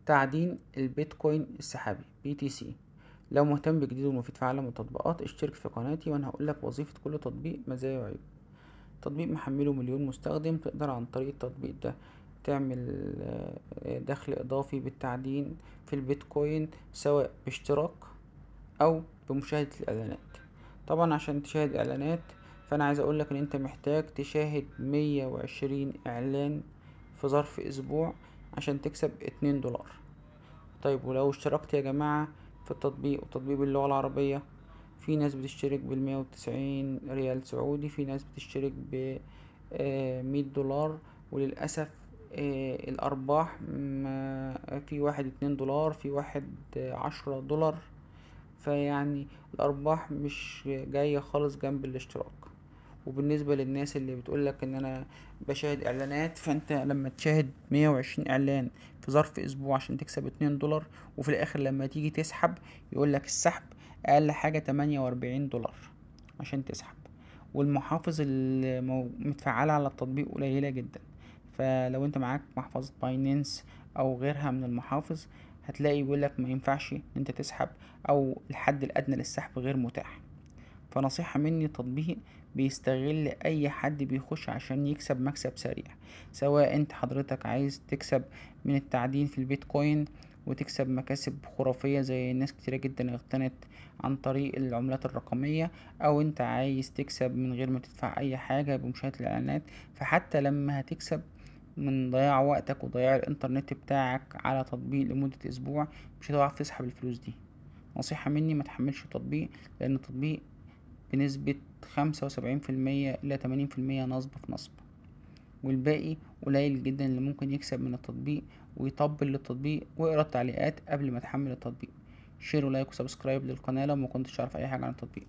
تعدين البيتكوين السحابي BTC. لو مهتم بجديد ومفيد في عالم التطبيقات اشترك في قناتي وانا هقولك وظيفة كل تطبيق، مزايا وعيوب. تطبيق محمله مليون مستخدم، تقدر عن طريق التطبيق ده تعمل دخل اضافي بالتعدين في البيتكوين، سواء باشتراك او بمشاهدة الاعلانات. طبعا عشان تشاهد اعلانات فانا عايز اقولك ان انت محتاج تشاهد 120 اعلان في ظرف اسبوع عشان تكسب $2. طيب ولو اشتركت يا جماعة في التطبيق وتطبيق باللغة العربية، في ناس بتشترك ب190 ريال سعودي، في ناس بتشترك ب$100. وللأسف الأرباح في واحد $2، في واحد $10. فيعني الأرباح مش جاية خالص جنب الاشتراك. وبالنسبة للناس اللي بتقولك ان انا بشاهد اعلانات، فانت لما تشاهد 120 اعلان في ظرف اسبوع عشان تكسب $2، وفي الاخر لما تيجي تسحب يقولك السحب اقل حاجة $48 عشان تسحب، والمحافظ متفعلة على التطبيق قليلة جدا. فلو انت معاك محفظة باينانس او غيرها من المحافظ، هتلاقي يقولك ما ينفعش ان انت تسحب، او الحد الادنى للسحب غير متاح. فنصيحة مني، تطبيق بيستغل اي حد بيخش عشان يكسب مكسب سريع، سواء انت حضرتك عايز تكسب من التعدين في البيتكوين وتكسب مكاسب خرافية زي ناس كتيرة جدا اغتنت عن طريق العملات الرقمية، او انت عايز تكسب من غير ما تدفع اي حاجة بمشاهدة الاعلانات. فحتى لما هتكسب من ضياع وقتك وضياع الانترنت بتاعك على تطبيق لمدة اسبوع، مش هتعرف تسحب الفلوس دي. نصيحة مني، ما تحملش تطبيق، لان التطبيق بنسبة 75% إلى 80% نصب في نصب، والباقي قليل جدا اللي ممكن يكسب من التطبيق ويطبل للتطبيق. واقرا التعليقات قبل ما تحمل التطبيق. شير ولايك وسبسكرايب للقناة لو ما كنتش عارف اي حاجة عن التطبيق.